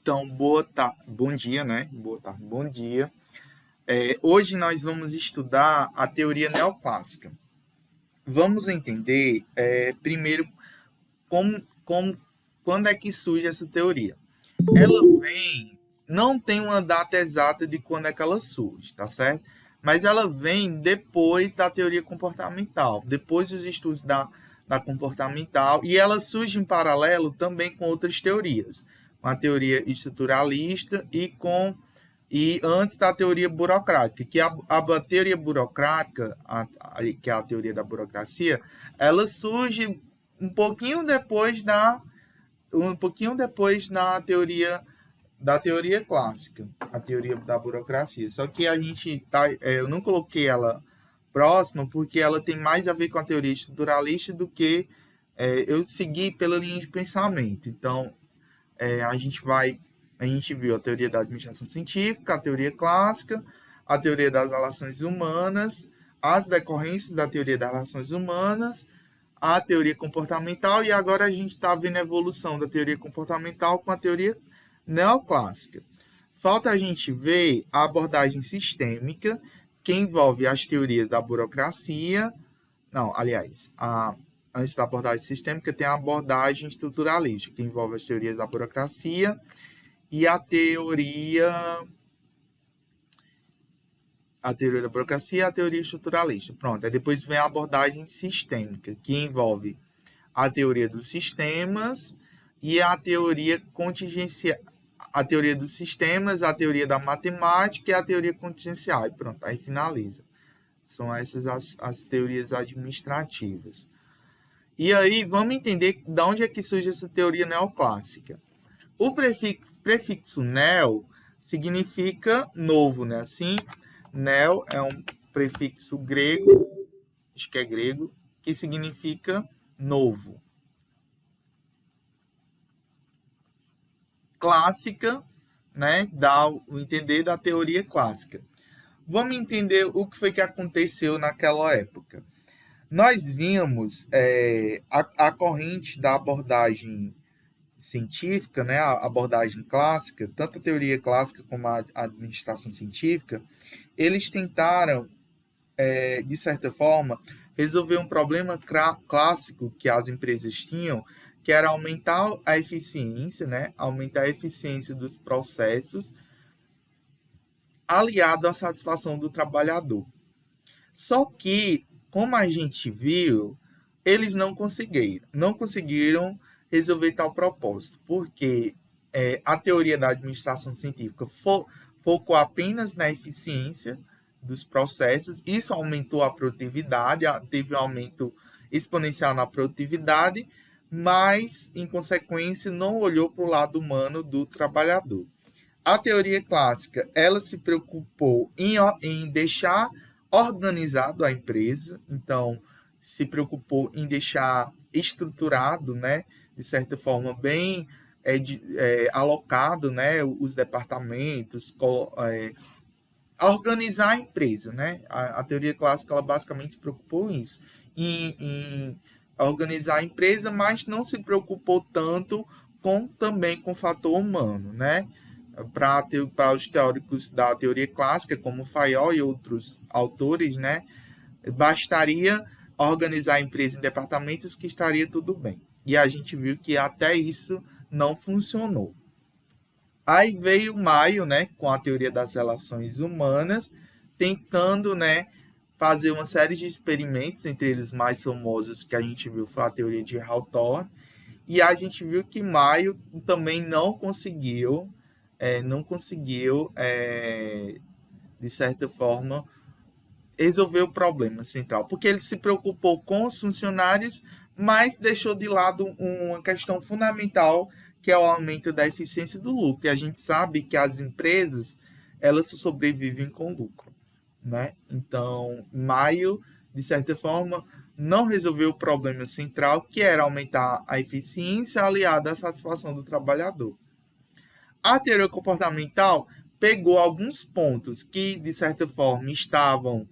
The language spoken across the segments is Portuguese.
Então, bom dia, né? Boa tarde, bom dia. Hoje nós vamos estudar a teoria neoclássica. Vamos entender, primeiro, quando é que surge essa teoria. Ela não tem uma data exata de quando é que ela surge, tá certo? Mas ela vem depois da teoria comportamental, depois dos estudos da comportamental, e ela surge em paralelo também com outras teorias, com a teoria estruturalista e antes da teoria burocrática, que a teoria burocrática, que é a teoria da burocracia, ela surge um pouquinho depois da teoria clássica, a teoria da burocracia. Só que eu não coloquei ela próxima porque ela tem mais a ver com a teoria estruturalista do que eu segui pela linha de pensamento. Então, a gente viu a teoria da administração científica, a teoria clássica, a teoria das relações humanas, as decorrências da teoria das relações humanas, a teoria comportamental, e agora a gente está vendo a evolução da teoria comportamental com a teoria neoclássica. Falta a gente ver a abordagem sistêmica, que envolve as teorias da burocracia. Antes da abordagem sistêmica, tem a abordagem estruturalista, que envolve as teorias da burocracia e a teoria da burocracia e a teoria estruturalista. Pronto, aí depois vem a abordagem sistêmica, que envolve a teoria dos sistemas e a teoria contingencial, a teoria dos sistemas, a teoria da matemática e a teoria contingencial. E pronto, aí finaliza. São essas as teorias administrativas. E aí, vamos entender de onde é que surge essa teoria neoclássica. O prefixo neo significa novo, né? Assim, neo é um prefixo grego, acho que é grego, que significa novo. Clássica, né? Dá o entender da teoria clássica. Vamos entender o que foi que aconteceu naquela época. Nós vimos a corrente da abordagem científica, né, a abordagem clássica, tanto a teoria clássica como a administração científica, eles tentaram, de certa forma, resolver um problema clássico que as empresas tinham, que era aumentar a eficiência, né, aumentar a eficiência dos processos, aliado à satisfação do trabalhador. Só que, como a gente viu, eles não conseguiram resolver tal propósito, porque a teoria da administração científica focou apenas na eficiência dos processos, isso aumentou a produtividade, teve um aumento exponencial na produtividade, mas, em consequência, não olhou para o lado humano do trabalhador. A teoria clássica, ela se preocupou em deixar organizado a empresa, então se preocupou em deixar estruturado, né, de certa forma bem alocado, né, os departamentos, organizar a empresa, né? A teoria clássica, ela basicamente se preocupou em organizar a empresa, mas não se preocupou tanto também com o fator humano, né? Para os teóricos da teoria clássica, como Fayol e outros autores, né, bastaria organizar a empresa em departamentos que estaria tudo bem. E a gente viu que até isso não funcionou. Aí veio Maio, né, com a teoria das relações humanas, tentando, né, fazer uma série de experimentos, entre eles mais famosos que a gente viu foi a teoria de Hawthorne, e a gente viu que Maio também não conseguiu, de certa forma, resolver o problema central, porque ele se preocupou com os funcionários, mas deixou de lado uma questão fundamental, que é o aumento da eficiência do lucro. E a gente sabe que as empresas, elas sobrevivem com lucro, né? Então, Maio, de certa forma, não resolveu o problema central, que era aumentar a eficiência aliada à satisfação do trabalhador. A teoria comportamental pegou alguns pontos que, de certa forma, estavam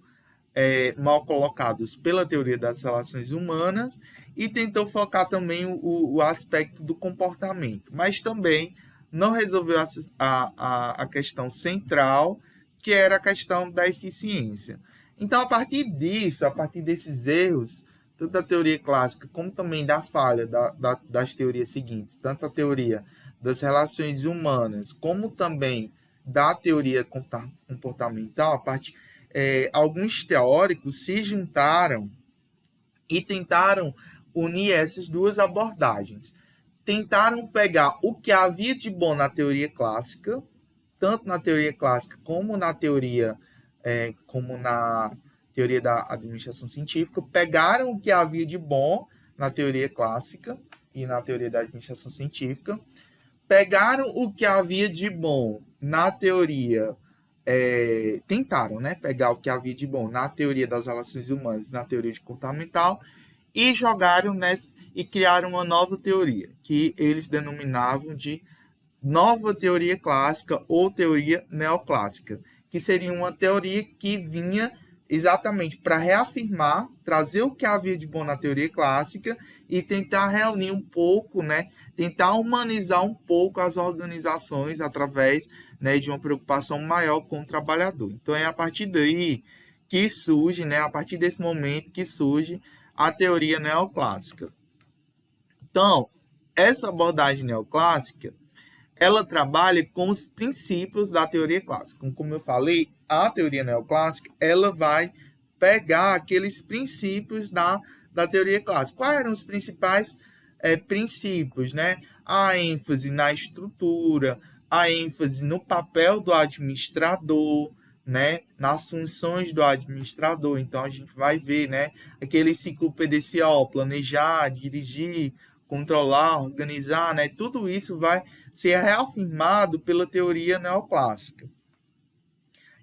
mal colocados pela teoria das relações humanas e tentou focar também o aspecto do comportamento, mas também não resolveu a questão central, que era a questão da eficiência. Então, a partir disso, a partir desses erros, tanto da teoria clássica como também da falha das teorias seguintes, tanto a teoria das relações humanas, como também da teoria comportamental, alguns teóricos se juntaram e tentaram unir essas duas abordagens. Tentaram pegar o que havia de bom na teoria clássica, tanto na teoria clássica como na teoria da administração científica, pegaram o que havia de bom na teoria clássica e na teoria da administração científica, pegaram o que havia de bom na teoria, tentaram, né, pegar o que havia de bom na teoria das relações humanas, na teoria de comportamental, e jogaram e criaram uma nova teoria, que eles denominavam de nova teoria clássica ou teoria neoclássica, que seria uma teoria que vinha exatamente para reafirmar, trazer o que havia de bom na teoria clássica e tentar reunir um pouco, né, tentar humanizar um pouco as organizações através, né, de uma preocupação maior com o trabalhador. Então é a partir daí que surge, né, a partir desse momento que surge a teoria neoclássica. Então, essa abordagem neoclássica, ela trabalha com os princípios da teoria clássica. Como eu falei, a teoria neoclássica, ela vai pegar aqueles princípios da teoria clássica. Quais eram os principais princípios, né? A ênfase na estrutura, a ênfase no papel do administrador, né, nas funções do administrador. Então, a gente vai ver, né, aquele ciclo PDCA, planejar, dirigir, controlar, organizar, né, tudo isso vai ser reafirmado pela teoria neoclássica.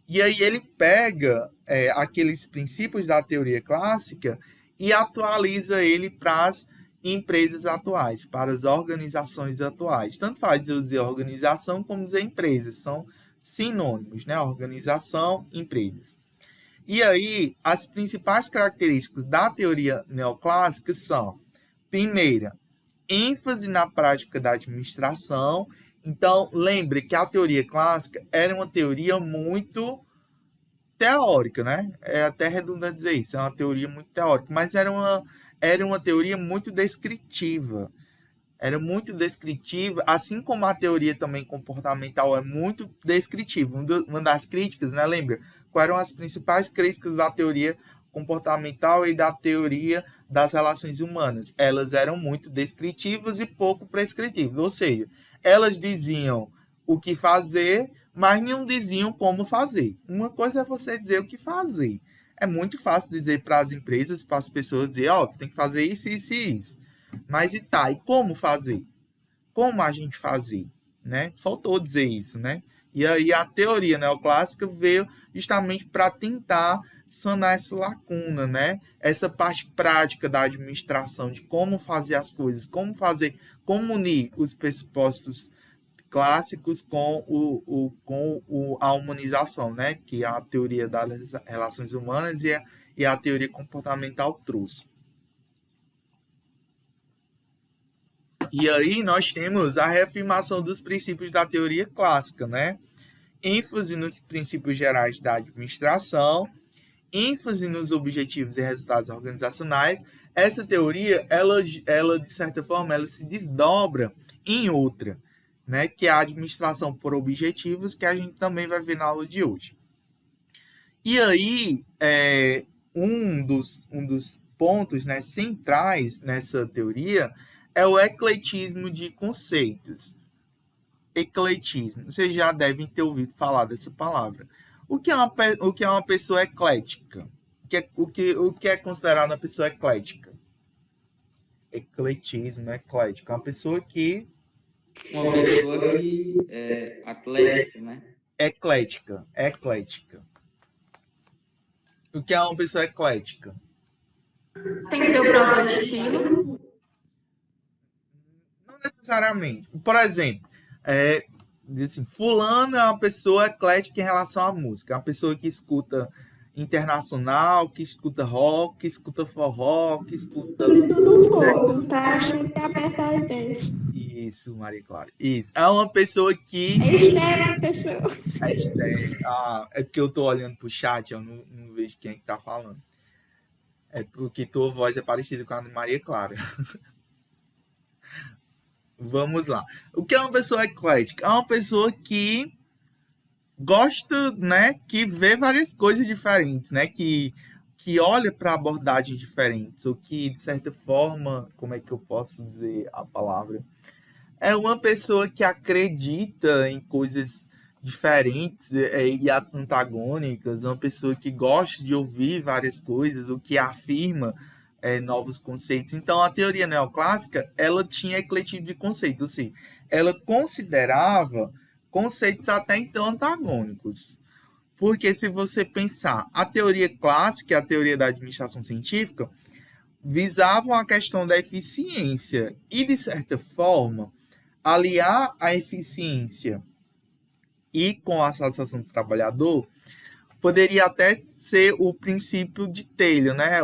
E aí ele pega aqueles princípios da teoria clássica e atualiza ele para as empresas atuais, para as organizações atuais. Tanto faz eu dizer organização como dizer empresas, são sinônimos, né? Organização, empresas. E aí, as principais características da teoria neoclássica são, primeira, ênfase na prática da administração. Então, lembre que a teoria clássica era uma teoria muito teórica, né? É até redundante dizer isso, é uma teoria muito teórica, mas era uma teoria muito descritiva. Era muito descritiva, assim como a teoria também comportamental é muito descritiva. Uma das críticas, né? Lembra? Quais eram as principais críticas da teoria comportamental e da teoria das relações humanas? Elas eram muito descritivas e pouco prescritivas, ou seja, elas diziam o que fazer, mas não diziam como fazer. Uma coisa é você dizer o que fazer. É muito fácil dizer para as empresas, para as pessoas, dizer, tem que fazer isso, isso e isso. Mas e como fazer? Como a gente fazer? Né? Faltou dizer isso, né? E aí a teoria neoclássica veio justamente para tentar sanar essa lacuna, né? Essa parte prática da administração, de como fazer as coisas, como unir os pressupostos clássicos com a humanização, né? Que a teoria das relações humanas e a teoria comportamental trouxe. E aí nós temos a reafirmação dos princípios da teoria clássica, né? ênfase nos princípios gerais da administração, ênfase nos objetivos e resultados organizacionais. Essa teoria, ela de certa forma, ela se desdobra em outra, né, que é a administração por objetivos, que a gente também vai ver na aula de hoje. E aí, um dos pontos, né, centrais nessa teoria é o ecletismo de conceitos. Ecletismo. Vocês já devem ter ouvido falar dessa palavra. O que é uma pessoa eclética? O que é considerado uma pessoa eclética? Ecletismo, eclético. Uma pessoa que é atlética, né? Eclética. O que é uma pessoa eclética? Tem seu próprio estilo? Não necessariamente. Por exemplo, diz assim, fulano é uma pessoa eclética em relação à música. É uma pessoa que escuta internacional, que escuta rock, que escuta forró, que escuta... Tudo um pouco, tá sempre aberto a ideias. Isso, Maria Clara. Isso. É uma pessoa que. É Esther, professor. A Esther. É porque eu tô olhando pro chat, eu não vejo quem é que tá falando. É porque tua voz é parecida com a de Maria Clara. Vamos lá. O que é uma pessoa eclética? É uma pessoa que gosta, né? Que vê várias coisas diferentes, né? Que olha para abordagens diferentes, ou que, de certa forma, como é que eu posso dizer a palavra? É uma pessoa que acredita em coisas diferentes e antagônicas, uma pessoa que gosta de ouvir várias coisas, ou que afirma novos conceitos. Então, a teoria neoclássica, ela tinha ecletismo de conceitos, assim, ela considerava conceitos até então antagônicos. Porque se você pensar, a teoria clássica e a teoria da administração científica visavam a questão da eficiência e, de certa forma, aliar a eficiência e com a satisfação do trabalhador poderia até ser o princípio de Taylor, né?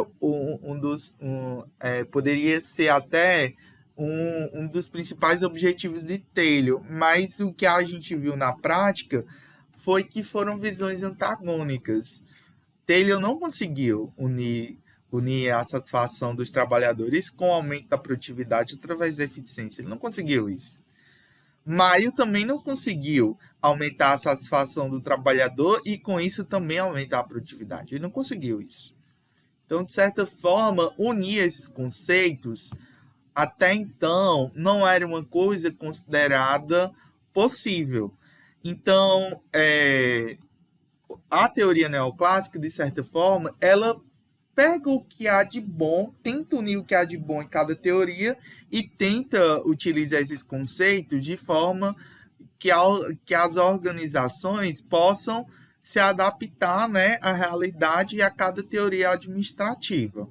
Poderia ser até um dos principais objetivos de Taylor, mas o que a gente viu na prática foi que foram visões antagônicas. Taylor não conseguiu unir a satisfação dos trabalhadores com o aumento da produtividade através da eficiência. Ele não conseguiu isso. Maio também não conseguiu aumentar a satisfação do trabalhador e, com isso, também aumentar a produtividade. Ele não conseguiu isso. Então, de certa forma, unir esses conceitos, até então, não era uma coisa considerada possível. Então, a teoria neoclássica, de certa forma, ela pega o que há de bom, tenta unir o que há de bom em cada teoria e tenta utilizar esses conceitos de forma que as organizações possam se adaptar, né, à realidade e a cada teoria administrativa.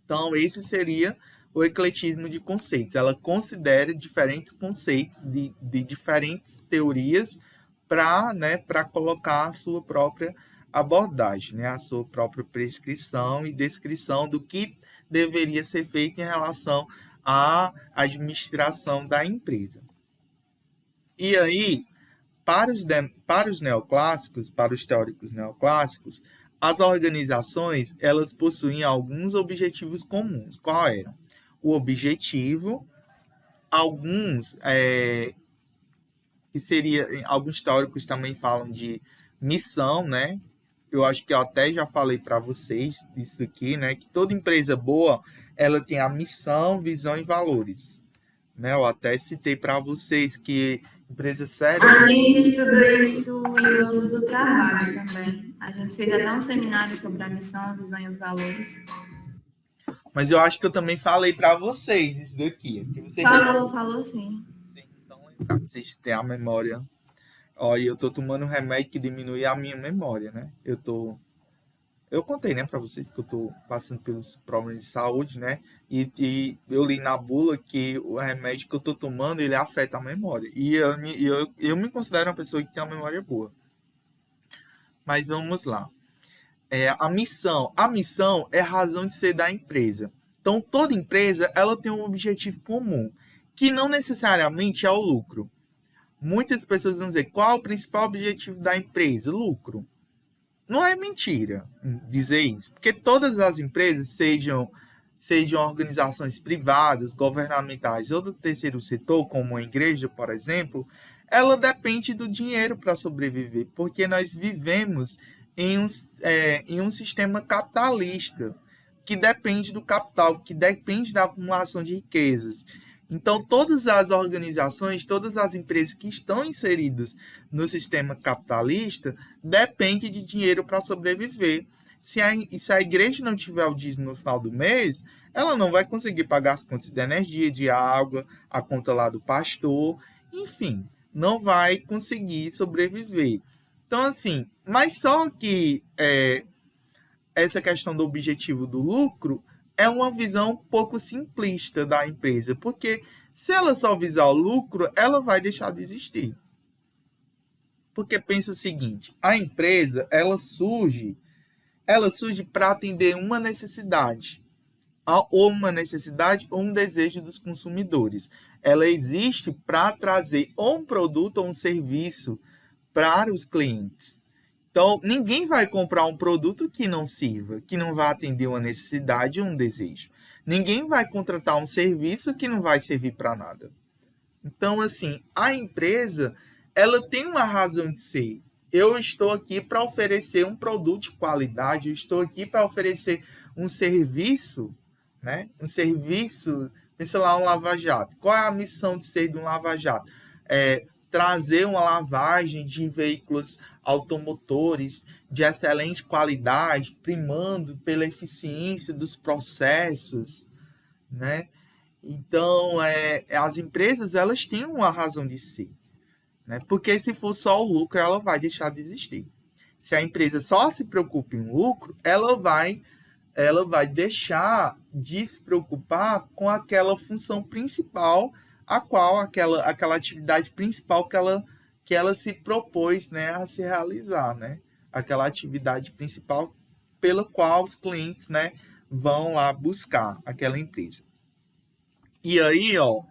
Então, esse seria o ecletismo de conceitos. Ela considera diferentes conceitos de diferentes teorias para colocar a sua própria abordagem, né? A sua própria prescrição e descrição do que deveria ser feito em relação à administração da empresa. E aí, para os neoclássicos, para os teóricos neoclássicos, as organizações elas possuíam alguns objetivos comuns. Qual eram? O objetivo, alguns alguns teóricos também falam de missão, né? Eu acho que eu até já falei para vocês isso aqui, né? Que toda empresa boa, ela tem a missão, visão e valores, né? Eu até citei para vocês que empresa séria... A gente estudou isso em mundo do trabalho também. A gente fez até um seminário sobre a missão, a visão e os valores. Mas eu acho que eu também falei para vocês isso daqui. Falou sim. Então, vocês têm a memória... Olha, eu tô tomando um remédio que diminui a minha memória, né? Eu contei, né, para vocês que eu tô passando pelos problemas de saúde, né? E eu li na bula que o remédio que eu tô tomando, ele afeta a memória. E eu me considero uma pessoa que tem uma memória boa. Mas vamos lá. A missão é a razão de ser da empresa. Então, toda empresa, ela tem um objetivo comum, que não necessariamente é o lucro. Muitas pessoas vão dizer, qual é o principal objetivo da empresa? Lucro. Não é mentira dizer isso, porque todas as empresas, sejam organizações privadas, governamentais ou do terceiro setor, como a igreja, por exemplo, ela depende do dinheiro para sobreviver, porque nós vivemos em um sistema capitalista, que depende do capital, que depende da acumulação de riquezas. Então, todas as organizações, todas as empresas que estão inseridas no sistema capitalista dependem de dinheiro para sobreviver. Se a igreja não tiver o dízimo no final do mês, ela não vai conseguir pagar as contas de energia, de água, a conta lá do pastor, enfim, não vai conseguir sobreviver. Então, assim, mas só que essa questão do objetivo do lucro é uma visão um pouco simplista da empresa, porque se ela só visar o lucro, ela vai deixar de existir. Porque pensa o seguinte, a empresa, ela surge para atender uma necessidade, ou um desejo dos consumidores. ela existe para trazer ou um produto ou um serviço para os clientes. Então, ninguém vai comprar um produto que não sirva, que não vai atender uma necessidade ou um desejo. Ninguém vai contratar um serviço que não vai servir para nada. Então, assim, a empresa, ela tem uma razão de ser. Eu estou aqui para oferecer um produto de qualidade, eu estou aqui para oferecer um serviço, né? Um serviço, pensa lá, um lava-jato. Qual é a missão de ser de um lava-jato? Trazer uma lavagem de veículos automotores de excelente qualidade, primando pela eficiência dos processos, né? Então, as empresas, elas têm uma razão de ser, né? Porque se for só o lucro, ela vai deixar de existir. Se a empresa só se preocupa em lucro, ela vai deixar de se preocupar com aquela função principal, a qual aquela atividade principal que ela se propôs, né, a se realizar, né? Aquela atividade principal pela qual os clientes, né, vão lá buscar aquela empresa. E aí, ó,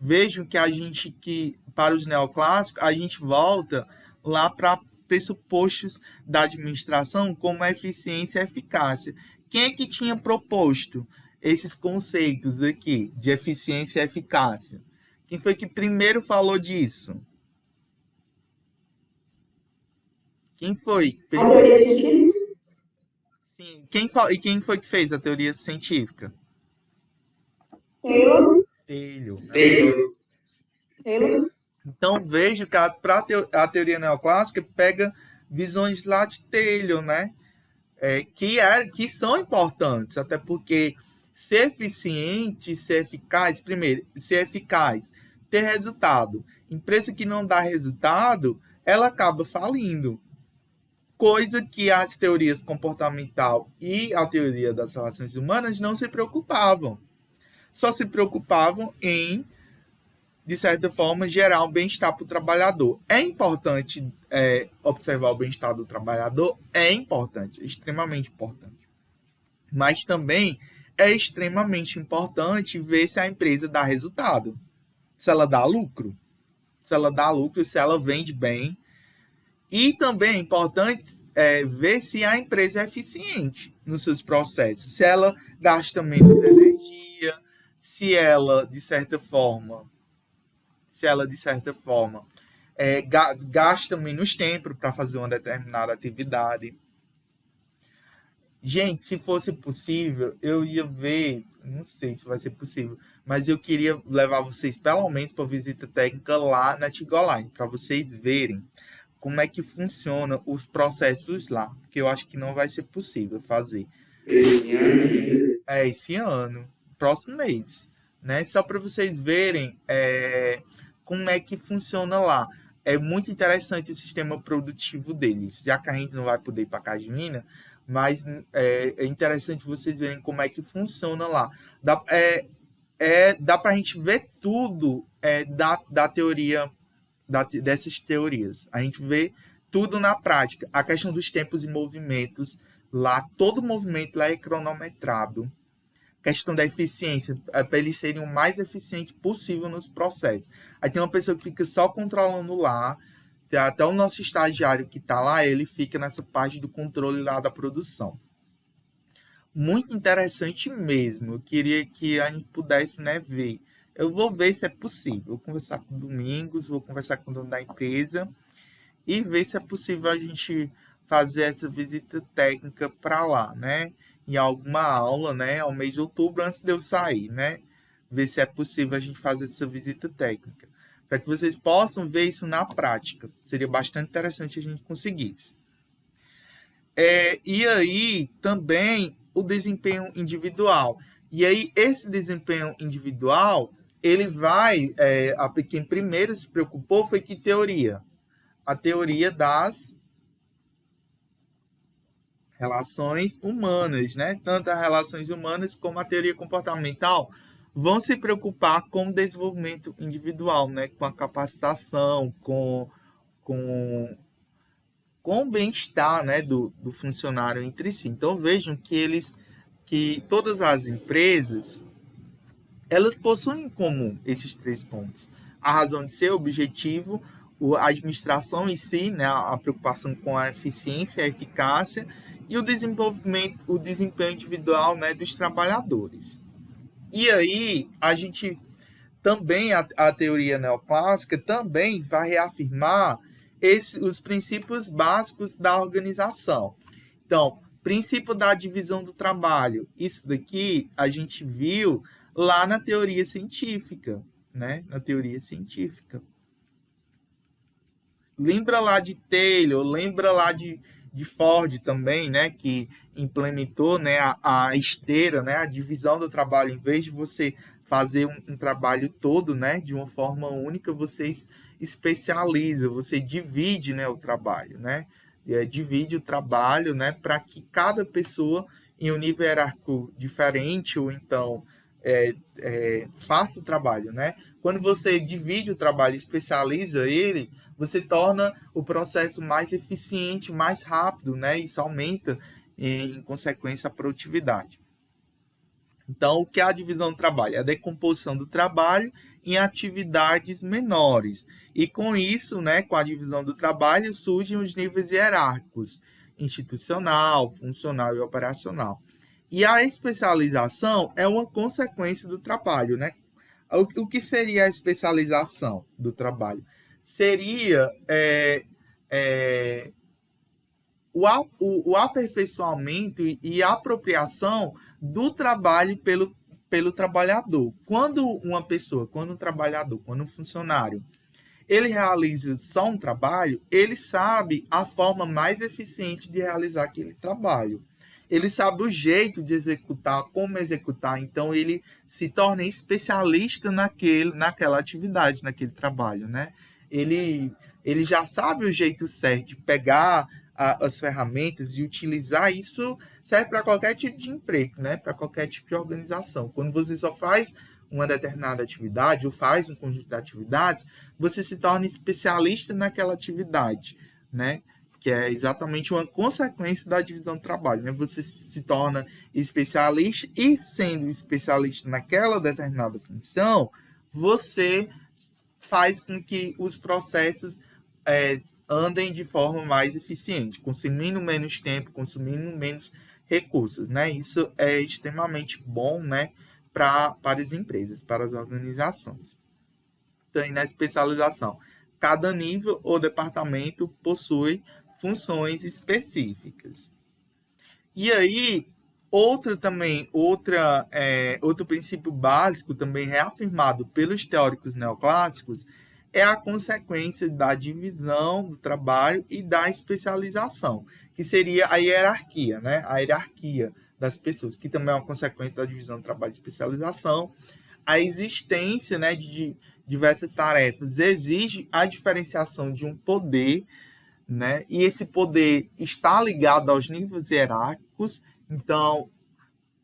vejam que para os neoclássicos, a gente volta lá para pressupostos da administração como a eficiência e eficácia. Quem é que tinha proposto esses conceitos aqui de eficiência e eficácia? Quem foi que primeiro falou disso? Quem foi? A teoria científica? Sim. Quem foi que fez a teoria científica? Taylor. Taylor. Então, vejo que a teoria neoclássica pega visões lá de Taylor, né? Que são importantes, até porque ser eficiente, ser eficaz, primeiro, ser eficaz, ter resultado. Empresa que não dá resultado, ela acaba falindo. Coisa que as teorias comportamental e a teoria das relações humanas não se preocupavam. Só se preocupavam em, de certa forma, gerar um bem-estar para o trabalhador. É importante observar o bem-estar do trabalhador? É importante, é extremamente importante. Mas também é extremamente importante ver se a empresa dá resultado. Se ela dá lucro. Se ela vende bem. E também é importante ver se a empresa é eficiente nos seus processos. Se ela gasta menos energia, se ela, de certa forma, gasta menos tempo para fazer uma determinada atividade. Gente, se fosse possível, eu ia ver, não sei se vai ser possível, mas eu queria levar vocês, pelo menos, para visita técnica lá na Tigoline, para vocês verem como é que funciona os processos lá, porque eu acho que não vai ser possível fazer. Esse ano, próximo mês, né? Só para vocês verem como é que funciona lá. É muito interessante o sistema produtivo deles, já que a gente não vai poder ir para Casimina, mas é interessante vocês verem como é que funciona lá. Dá para a gente ver tudo da teoria, dessas teorias. A gente vê tudo na prática. A questão dos tempos e movimentos, lá, todo movimento lá é cronometrado. Questão da eficiência, para eles serem o mais eficiente possível nos processos. Aí tem uma pessoa que fica só controlando lá, até o nosso estagiário que está lá, ele fica nessa parte do controle lá da produção. Muito interessante mesmo. Eu queria que a gente pudesse, né, ver. Eu vou ver se é possível. Vou conversar com o Domingos, vou conversar com o dono da empresa e ver se é possível a gente fazer essa visita técnica para lá, né? Em alguma aula, né? Ao mês de outubro, antes de eu sair, né? Ver se é possível a gente fazer essa visita técnica. Para que vocês possam ver isso na prática. Seria bastante interessante a gente conseguisse. E aí, também, o desempenho individual. E aí, esse desempenho individual, ele vai... quem primeiro se preocupou foi que teoria? A teoria das relações humanas, né? Tanto as relações humanas como a teoria comportamental vão se preocupar com o desenvolvimento individual, né? Com a capacitação, com o bem-estar, né? do funcionário entre si. Então, vejam que todas as empresas, elas possuem em comum esses 3 pontos. A razão de ser, o objetivo, a administração em si, né, a preocupação com a eficiência, a eficácia e o desenvolvimento, o desempenho individual, né, dos trabalhadores. E aí, a gente também, a teoria neoclássica também vai reafirmar os princípios básicos da organização. Então, princípio da divisão do trabalho. Isso daqui a gente viu lá na teoria científica, né? Na teoria científica. Lembra lá de Taylor, lembra lá de Ford também, né? Que implementou, né, a esteira, né? A divisão do trabalho. Em vez de você fazer um trabalho todo, né? De uma forma única, você especializa, você divide, né, o trabalho, né? Divide o trabalho, né, para que cada pessoa em um nível hierárquico diferente ou então faça o trabalho, né? Quando você divide o trabalho, especializa ele, você torna o processo mais eficiente, mais rápido, né? Isso aumenta, em consequência, a produtividade. Então, o que é a divisão do trabalho? É a decomposição do trabalho em atividades menores. E com isso, né, com a divisão do trabalho, surgem os níveis hierárquicos, institucional, funcional e operacional. E a especialização é uma consequência do trabalho, né? O que seria a especialização do trabalho? Seria o aperfeiçoamento e a apropriação do trabalho pelo trabalhador. Quando uma pessoa, quando um trabalhador, quando um funcionário, ele realiza só um trabalho, ele sabe a forma mais eficiente de realizar aquele trabalho. Ele sabe o jeito de executar, como executar, então ele se torna especialista naquela atividade, naquele trabalho, né? Ele já sabe o jeito certo de pegar as ferramentas e utilizar. Isso serve para qualquer tipo de emprego, né? Para qualquer tipo de organização. Quando você só faz uma determinada atividade ou faz um conjunto de atividades, você se torna especialista naquela atividade, né? Que é exatamente uma consequência da divisão do trabalho, né? Você se torna especialista e, sendo especialista naquela determinada função, você faz com que os processos andem de forma mais eficiente, consumindo menos tempo, consumindo menos recursos, né? Isso é extremamente bom, né, para as empresas, para as organizações. Então, na especialização, cada nível ou departamento possui funções específicas. E aí, outro princípio básico, também reafirmado pelos teóricos neoclássicos, é a consequência da divisão do trabalho e da especialização, que seria a hierarquia, né? A hierarquia das pessoas, que também é uma consequência da divisão do trabalho e especialização. A existência, né, de diversas tarefas exige a diferenciação de um poder, né? E esse poder está ligado aos níveis hierárquicos, então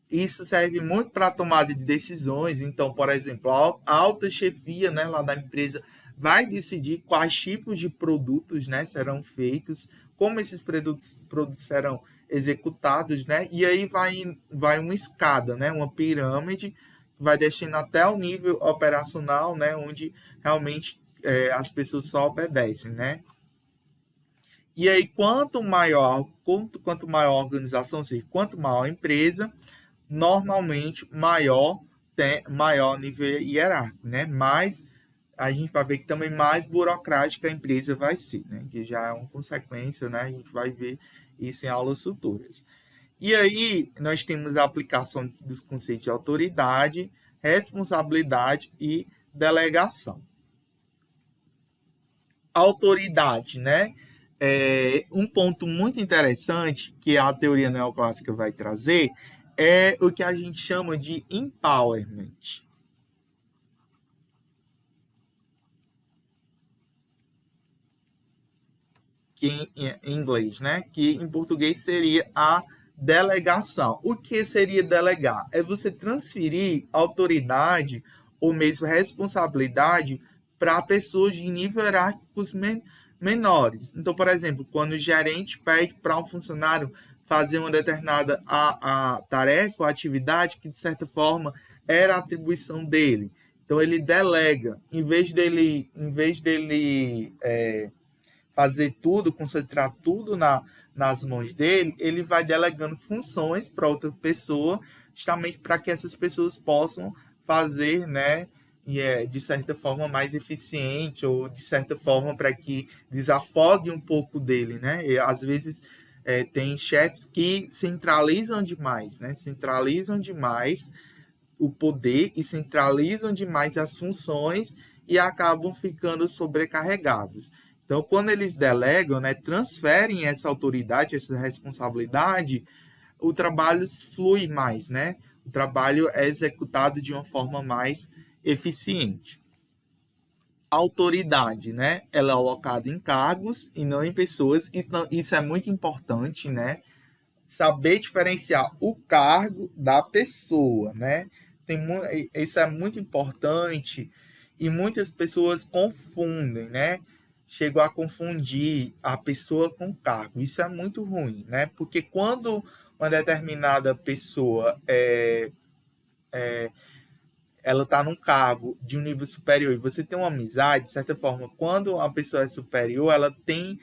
isso serve muito para a tomada de decisões. Então, por exemplo, a alta chefia, né, lá da empresa vai decidir quais tipos de produtos, né, serão feitos, como esses produtos serão executados, né? E aí vai uma escada, né, uma pirâmide, que vai descendo até o nível operacional, né, onde realmente as pessoas só obedecem, né? E aí, quanto maior a organização, ou seja, quanto maior a empresa, normalmente maior nível hierárquico, né? Mas a gente vai ver que também mais burocrática a empresa vai ser, né? Que já é uma consequência, né? A gente vai ver isso em aulas futuras. E aí, nós temos a aplicação dos conceitos de autoridade, responsabilidade e delegação. Autoridade, né? Um ponto muito interessante que a teoria neoclássica vai trazer é o que a gente chama de empowerment. Que em inglês, né? Que em português seria a delegação. O que seria delegar? É você transferir autoridade ou mesmo responsabilidade para pessoas de nível hierárquicos menores. Então, por exemplo, quando o gerente pede para um funcionário fazer uma determinada a tarefa ou atividade que, de certa forma, era a atribuição dele. Então ele delega, em vez dele fazer tudo, concentrar tudo nas mãos dele, ele vai delegando funções para outra pessoa, justamente para que essas pessoas possam fazer, né, de certa forma mais eficiente, ou de certa forma para que desafogue um pouco dele, né? E, às vezes tem chefes que centralizam demais, né? Centralizam demais o poder e centralizam demais as funções e acabam ficando sobrecarregados. Então, quando eles delegam, né, transferem essa autoridade, essa responsabilidade, o trabalho flui mais, né? O trabalho é executado de uma forma mais eficiente. A autoridade, né? Ela é alocada em cargos e não em pessoas. Isso é muito importante, né? Saber diferenciar o cargo da pessoa, né? Isso é muito importante e muitas pessoas confundem, né? Chegam a confundir a pessoa com o cargo. Isso é muito ruim, né? Porque quando uma determinada pessoa ela está num cargo de um nível superior e você tem uma amizade, de certa forma, quando a pessoa é superior, ela tem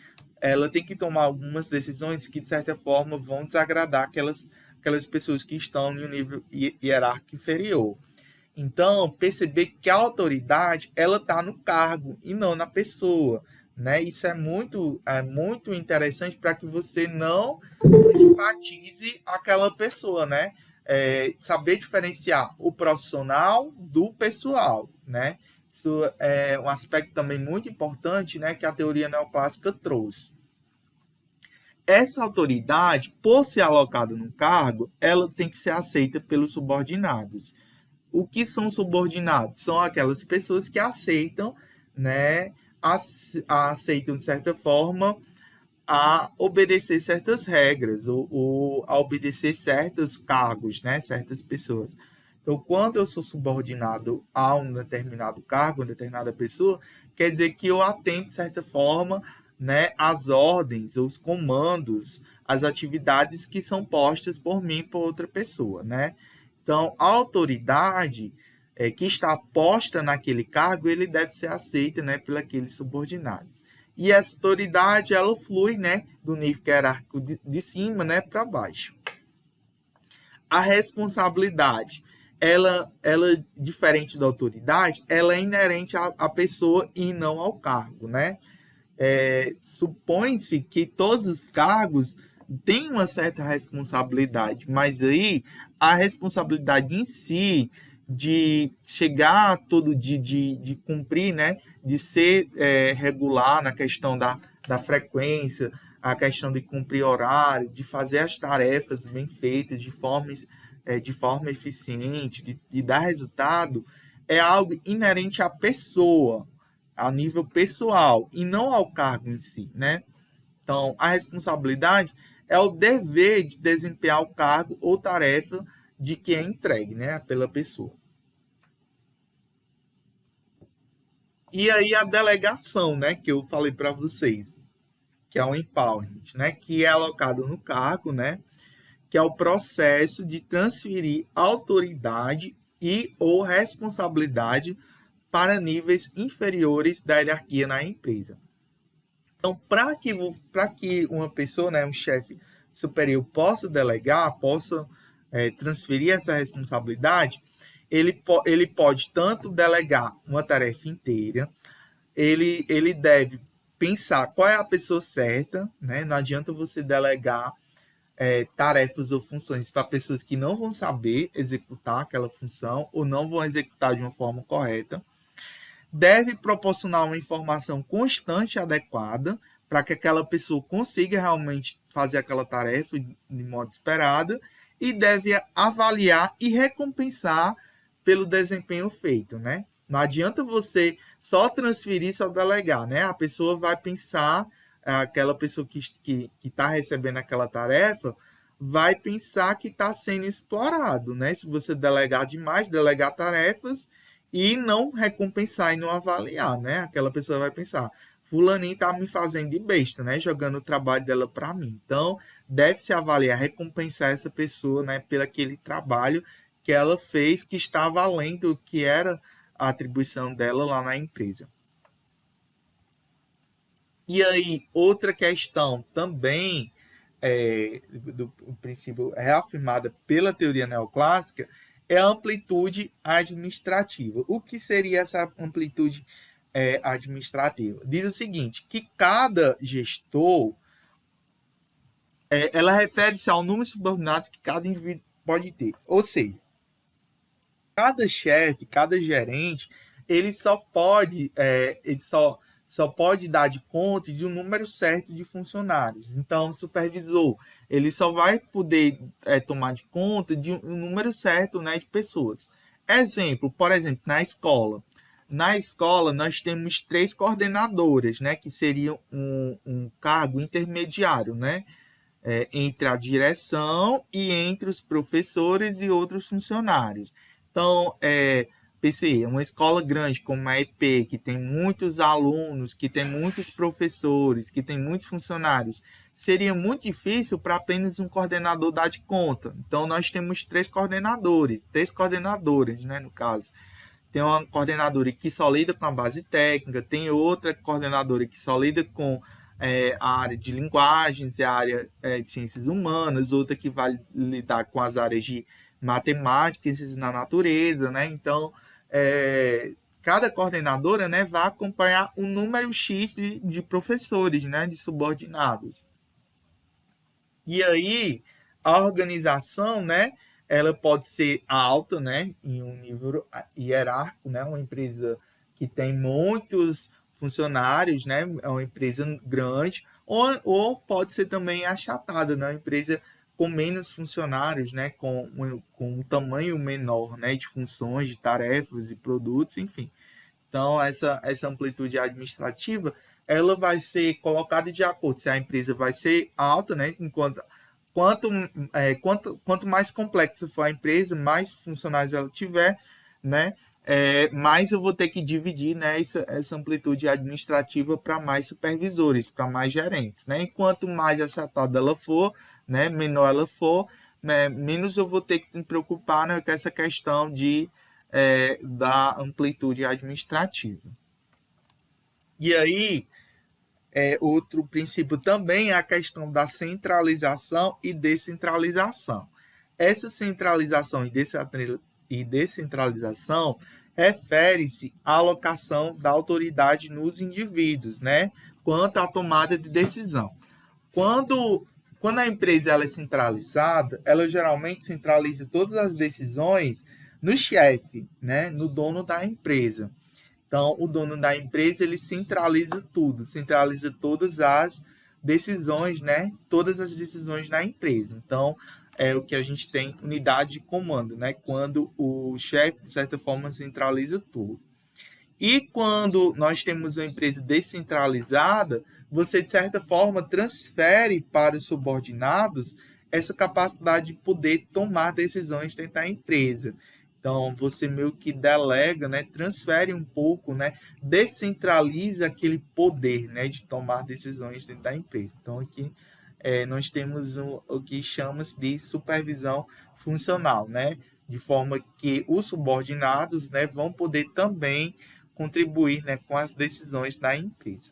que tomar algumas decisões que, de certa forma, vão desagradar aquelas pessoas que estão em um nível hierárquico inferior. Então, perceber que a autoridade ela está no cargo e não na pessoa, né? Isso é muito interessante para que você não antipatize aquela pessoa, né? Saber diferenciar o profissional do pessoal, né? Isso é um aspecto também muito importante, né, que a teoria neoclássica trouxe. Essa autoridade, por ser alocada no cargo, ela tem que ser aceita pelos subordinados. O que são subordinados? São aquelas pessoas que aceitam, né, aceitam de certa forma a obedecer certas regras ou a obedecer certos cargos, né, certas pessoas. Então, quando eu sou subordinado a um determinado cargo, uma determinada pessoa, quer dizer que eu atendo, de certa forma, né, as ordens, os comandos, as atividades que são postas por mim por outra pessoa, né? Então, a autoridade que está posta naquele cargo, ele deve ser aceita, né, por aqueles subordinados. E essa autoridade, ela flui, né, do nível hierárquico de cima, né, para baixo. A responsabilidade, ela diferente da autoridade, ela é inerente à pessoa e não ao cargo, né? Supõe-se que todos os cargos têm uma certa responsabilidade, mas aí a responsabilidade em si de chegar todo dia, de cumprir, né, de ser regular na questão da frequência, a questão de cumprir horário, de fazer as tarefas bem feitas de forma eficiente, de dar resultado, é algo inerente à pessoa, a nível pessoal, e não ao cargo em si, né? Então, a responsabilidade é o dever de desempenhar o cargo ou tarefa de que é entregue, né, pela pessoa. E aí a delegação, né, que eu falei para vocês, que é o empowerment, né, que é alocado no cargo, né, que é o processo de transferir autoridade e ou responsabilidade para níveis inferiores da hierarquia na empresa. Então, para que uma pessoa, né, um chefe superior possa delegar, possa transferir essa responsabilidade, ele pode tanto delegar uma tarefa inteira, ele deve pensar qual é a pessoa certa, né? Não adianta você delegar tarefas ou funções para pessoas que não vão saber executar aquela função ou não vão executar de uma forma correta. Deve proporcionar uma informação constante e adequada para que aquela pessoa consiga realmente fazer aquela tarefa de modo esperado e deve avaliar e recompensar pelo desempenho feito, né? Não adianta você só transferir, só delegar, né? A pessoa vai pensar, aquela pessoa que está recebendo aquela tarefa, vai pensar que está sendo explorado, né? Se você delegar demais, delegar tarefas e não recompensar e não avaliar, né? Aquela pessoa vai pensar, fulaninho está me fazendo de besta, né? Jogando o trabalho dela para mim. Então, deve-se avaliar, recompensar essa pessoa, né? Pelo aquele trabalho que ela fez que estava além do que era a atribuição dela lá na empresa. E aí, outra questão também do princípio reafirmada pela teoria neoclássica é a amplitude administrativa. O que seria essa amplitude administrativa? Diz o seguinte, que cada gestor, ela refere-se ao número de subordinados que cada indivíduo pode ter. Ou seja, cada chefe, cada gerente, ele só pode dar de conta de um número certo de funcionários. Então, o supervisor, ele só vai poder tomar de conta de um número certo, né, de pessoas. Por exemplo, na escola. Na escola, nós temos 3 coordenadoras, né, que seriam um cargo intermediário, né, entre a direção e entre os professores e outros funcionários. Então, pensei, uma escola grande como a EP, que tem muitos alunos, que tem muitos professores, que tem muitos funcionários, seria muito difícil para apenas um coordenador dar de conta. Então, nós temos 3 coordenadoras, né, no caso. Tem uma coordenadora que só lida com a base técnica, tem outra coordenadora que só lida com a área de linguagens e a área de ciências humanas, outra que vai lidar com as áreas de matemática e ciências na natureza, né? Então, cada coordenadora, né, vai acompanhar um número X de professores, né, de subordinados. E aí, a organização, né, ela pode ser alta, né, em um nível hierárquico, né, uma empresa que tem muitos funcionários, né, é uma empresa grande, ou pode ser também achatada, né, uma empresa com menos funcionários, né, com um tamanho menor, né, de funções, de tarefas e produtos, enfim. Então, essa amplitude administrativa, ela vai ser colocada de acordo se a empresa vai ser alta, né, quanto mais complexa for a empresa, mais funcionários ela tiver, né, mais eu vou ter que dividir, né, essa amplitude administrativa para mais supervisores, para mais gerentes, né? E quanto mais achatada ela for, né, menor ela for, né, menos eu vou ter que me preocupar, né, com essa questão da amplitude administrativa. E aí, outro princípio também é a questão da centralização e descentralização. Essa centralização e descentralização refere-se à alocação da autoridade nos indivíduos, né, quanto à tomada de decisão. Quando a empresa ela é centralizada, ela geralmente centraliza todas as decisões no chefe, né, no dono da empresa. Então, o dono da empresa, ele centraliza tudo, centraliza todas as decisões, né, todas as decisões da empresa. Então, é o que a gente tem unidade de comando, né, quando o chefe, de certa forma, centraliza tudo. E quando nós temos uma empresa descentralizada, você, de certa forma, transfere para os subordinados essa capacidade de poder tomar decisões dentro da empresa. Então, você meio que delega, né, transfere um pouco, né, descentraliza aquele poder, né, de tomar decisões dentro da empresa. Então, aqui nós temos o que chama-se de supervisão funcional, né, de forma que os subordinados, né, vão poder também contribuir, né, com as decisões da empresa.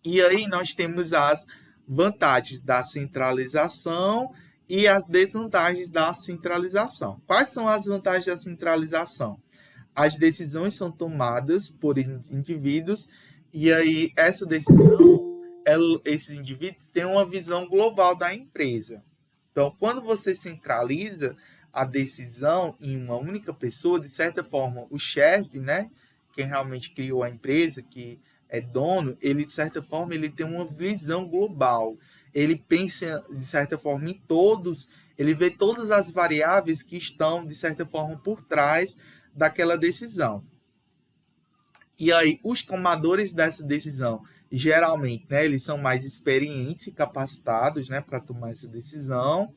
E aí nós temos as vantagens da centralização e as desvantagens da centralização. Quais são as vantagens da centralização? As decisões são tomadas por indivíduos e aí essa decisão, esses indivíduos têm uma visão global da empresa. Então, quando você centraliza a decisão em uma única pessoa, de certa forma, o chefe, né, quem realmente criou a empresa, que é dono, ele, de certa forma, ele tem uma visão global. Ele pensa, de certa forma, em todos, ele vê todas as variáveis que estão, de certa forma, por trás daquela decisão. E aí, os tomadores dessa decisão, geralmente, né, eles são mais experientes e capacitados, né, para tomar essa decisão,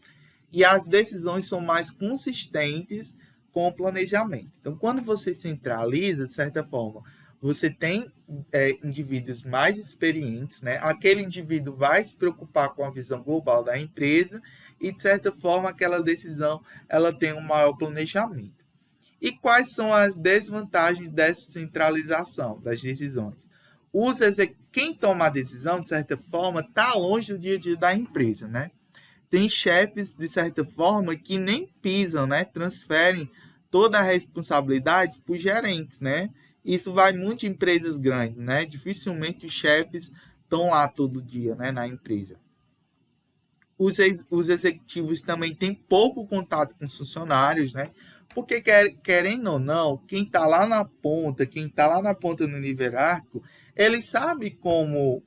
e as decisões são mais consistentes com o planejamento. Então, quando você centraliza, de certa forma, você tem indivíduos mais experientes, né? Aquele indivíduo vai se preocupar com a visão global da empresa e, de certa forma, aquela decisão ela tem um maior planejamento. E quais são as desvantagens dessa centralização das decisões? Quem toma a decisão, de certa forma, está longe do dia a dia da empresa, né? Tem chefes, de certa forma, que nem pisam, né? Transferem toda a responsabilidade para os gerentes, né? Isso vai muito em empresas grandes, né? Dificilmente os chefes estão lá todo dia, né, na empresa. Os executivos também têm pouco contato com os funcionários, né? Porque, querendo ou não, quem está lá na ponta, no nível hierárquico, ele sabe como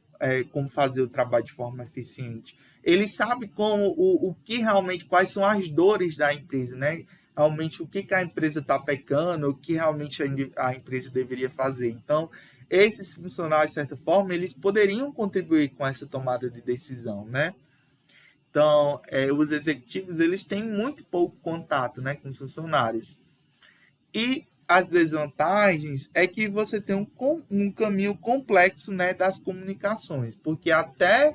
fazer o trabalho de forma eficiente. Ele sabe o que realmente, quais são as dores da empresa, né? Realmente o que a empresa está pecando, o que realmente a empresa deveria fazer. Então, esses funcionários, de certa forma, eles poderiam contribuir com essa tomada de decisão, né? Então, os executivos, eles têm muito pouco contato, né, com os funcionários. E as desvantagens é que você tem um caminho complexo, né, das comunicações, porque até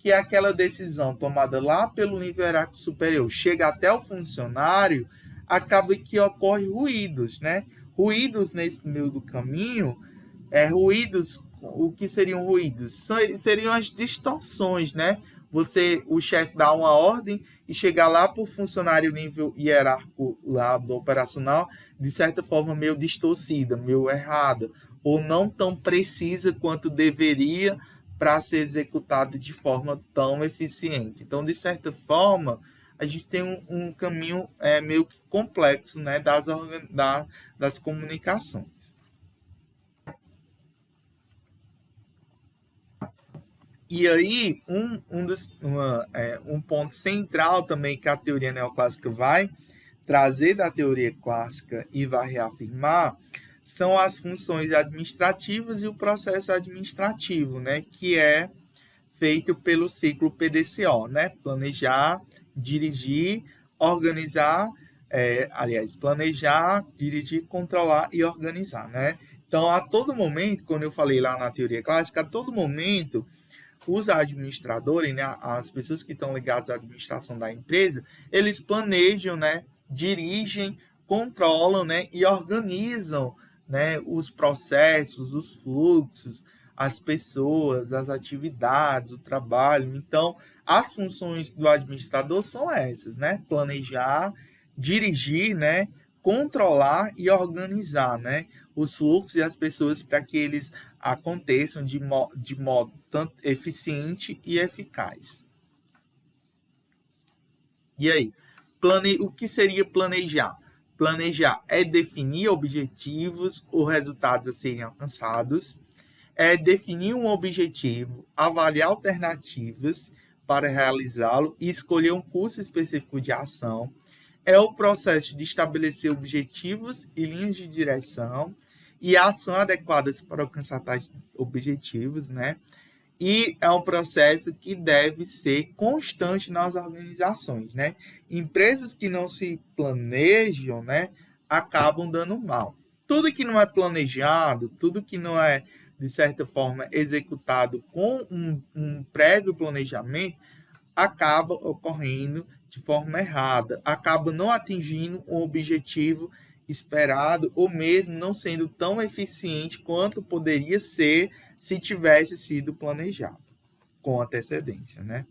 que aquela decisão tomada lá pelo nível hierárquico superior chega até o funcionário, acaba que ocorre ruídos, né? Ruídos nesse meio do caminho, o que seriam ruídos? Seriam as distorções, né? O chefe dá uma ordem e chegar lá para o funcionário nível hierárquico lá do operacional, de certa forma meio distorcida, meio errada, ou não tão precisa quanto deveria para ser executada de forma tão eficiente. Então, de certa forma, a gente tem um caminho meio que complexo, né, das comunicações. E aí, um ponto central também que a teoria neoclássica vai trazer da teoria clássica e vai reafirmar são as funções administrativas e o processo administrativo, né, que é feito pelo ciclo PDCO, né, planejar, dirigir, organizar, planejar, dirigir, controlar e organizar, né? Então, a todo momento, quando eu falei lá na teoria clássica, a todo momento os administradores, né, as pessoas que estão ligadas à administração da empresa, eles planejam, né, dirigem, controlam, né, e organizam, né, os processos, os fluxos, as pessoas, as atividades, o trabalho. Então, as funções do administrador são essas, né? Planejar, dirigir, né, controlar e organizar, né, os fluxos e as pessoas para que eles aconteçam de modo tanto eficiente e eficaz. E aí, o que seria planejar? Planejar é definir objetivos ou resultados a serem alcançados, é definir um objetivo, avaliar alternativas para realizá-lo e escolher um curso específico de ação, é o processo de estabelecer objetivos e linhas de direção e ação adequadas para alcançar tais objetivos, né? E é um processo que deve ser constante nas organizações, né? Empresas que não se planejam, né, acabam dando mal. Tudo que não é planejado, tudo que não é, de certa forma, executado com um prévio planejamento, acaba ocorrendo de forma errada, acaba não atingindo o objetivo esperado ou mesmo não sendo tão eficiente quanto poderia ser se tivesse sido planejado com antecedência, né?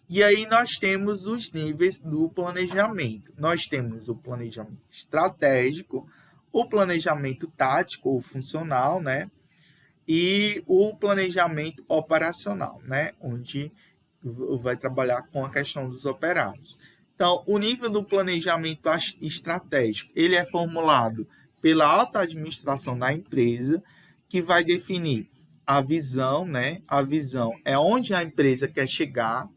E aí nós temos os níveis do planejamento. Nós temos o planejamento estratégico, o planejamento tático ou funcional, né? E o planejamento operacional, né? Onde vai trabalhar com a questão dos operários. Então, o nível do planejamento estratégico, ele é formulado pela alta administração da empresa, que vai definir a visão, né? A visão é onde a empresa quer chegar,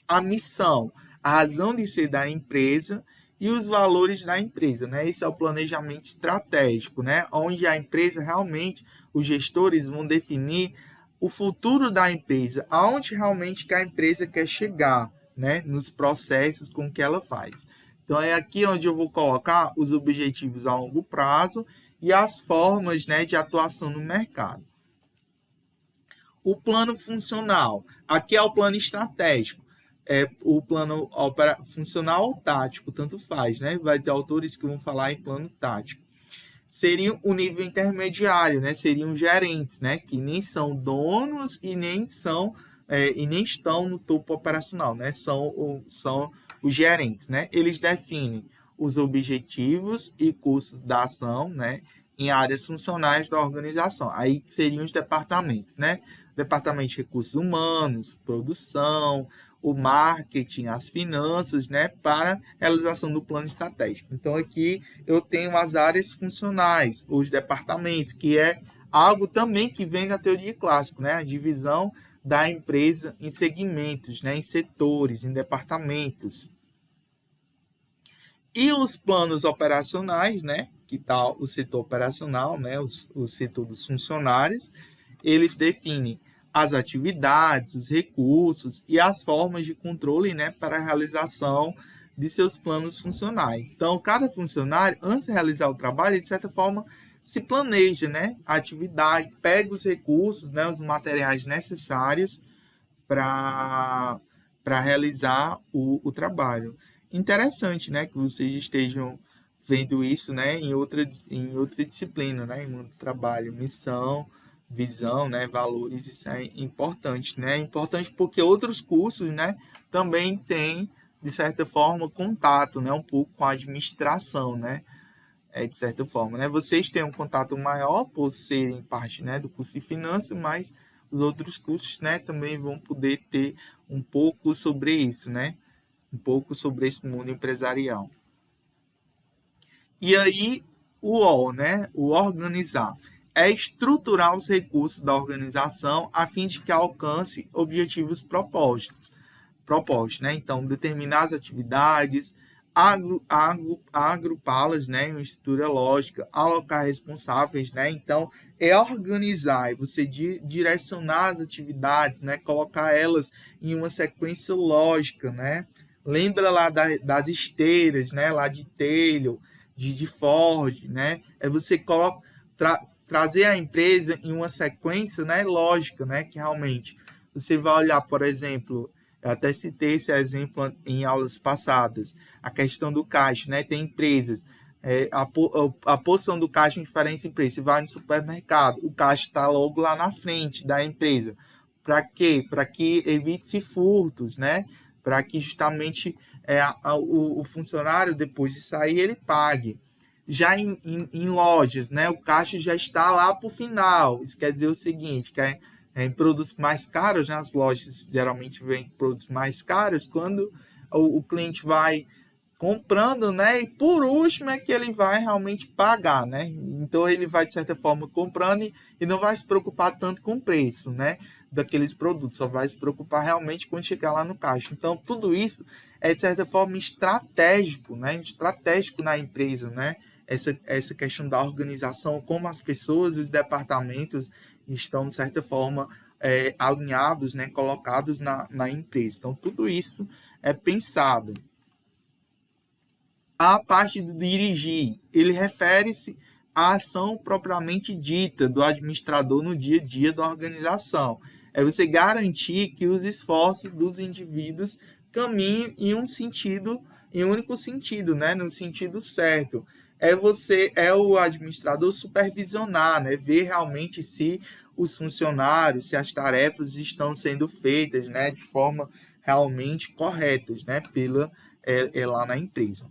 a missão, a razão de ser da empresa e os valores da empresa, né? Esse é o planejamento estratégico, né? Onde a empresa realmente, os gestores vão definir o futuro da empresa, aonde realmente que a empresa quer chegar, né? Nos processos com que ela faz. Então, é aqui onde eu vou colocar os objetivos a longo prazo e as formas, né, de atuação no mercado. O plano funcional, aqui é o plano estratégico, o plano funcional ou tático, tanto faz, né? Vai ter autores que vão falar em plano tático. Seria o nível intermediário, né? Seriam gerentes, né? Que nem são donos e nem estão no topo operacional, né? São os gerentes, né? Eles definem os objetivos e custos da ação, né? Em áreas funcionais da organização. Aí seriam os departamentos, né? Departamento de recursos humanos, produção, o marketing, as finanças, né, para realização do plano estratégico. Então, aqui eu tenho as áreas funcionais, os departamentos, que é algo também que vem da teoria clássica, né, a divisão da empresa em segmentos, né, em setores, em departamentos. E os planos operacionais, né, que está o setor operacional, né, o setor dos funcionários, eles definem as atividades, os recursos e as formas de controle, né, para a realização de seus planos funcionais. Então, cada funcionário, antes de realizar o trabalho, de certa forma, se planeja, né, a atividade, pega os recursos, né, os materiais necessários para realizar o trabalho. Interessante, né, que vocês estejam vendo isso, né, em outra disciplina, né, em outro trabalho, missão, visão, né, valores, isso é importante, né? É importante porque outros cursos, né, também têm, de certa forma, contato, né, um pouco com a administração, né? De certa forma, né? Vocês têm um contato maior por serem parte, né, do curso de finanças, mas os outros cursos, né, também vão poder ter um pouco sobre isso, né? Um pouco sobre esse mundo empresarial. E aí, né? O organizar é estruturar os recursos da organização a fim de que alcance objetivos propostos, né? Então, determinar as atividades, agrupá-las, né, em uma estrutura lógica, alocar responsáveis, né? Então, é organizar, é você direcionar as atividades, né, colocar elas em uma sequência lógica, né? Lembra lá das esteiras, né, lá de Taylor, de Ford, né? É você trazer a empresa em uma sequência, né, lógica, né, que realmente você vai olhar, por exemplo, eu até citei esse exemplo em aulas passadas, a questão do caixa, né, tem empresas, a posição do caixa em diferentes empresas, você vai no supermercado, o caixa está logo lá na frente da empresa, para quê? Para que evite-se furtos, né, para que justamente o funcionário, depois de sair, ele pague. Já em lojas, né, o caixa já está lá para o final. Isso quer dizer o seguinte, que em produtos mais caros, né, as lojas geralmente vendem produtos mais caros, quando o cliente vai comprando, né, e por último é que ele vai realmente pagar, né? Então ele vai, de certa forma, comprando e não vai se preocupar tanto com o preço, né, daqueles produtos, só vai se preocupar realmente quando chegar lá no caixa. Então, tudo isso é, de certa forma, estratégico, né, estratégico na empresa, né? Essa questão da organização, como as pessoas e os departamentos estão, de certa forma, alinhados, né, colocados na empresa. Então, tudo isso é pensado. A parte do dirigir, ele refere-se à ação propriamente dita do administrador no dia a dia da organização. É você garantir que os esforços dos indivíduos caminhem em um único sentido, né, no sentido certo. É o administrador supervisionar, né? Ver realmente se os funcionários, se as tarefas estão sendo feitas, né, de forma realmente corretas, né, lá na empresa.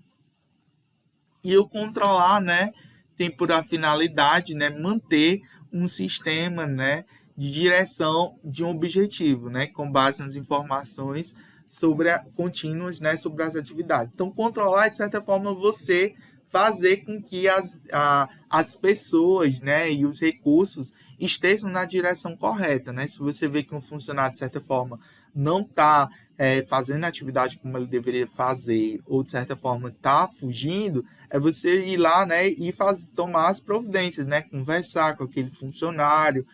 E o controlar, né, tem por finalidade, né, manter um sistema, né, de direção de um objetivo, né, com base nas informações contínuas, né, sobre as atividades. Então, controlar é, de certa forma, você fazer com que as pessoas, né, e os recursos estejam na direção correta, né? Se você vê que um funcionário, de certa forma, não está fazendo a atividade como ele deveria fazer, ou, de certa forma, está fugindo, é você ir lá, né, e tomar as providências, né? Conversar com aquele funcionário,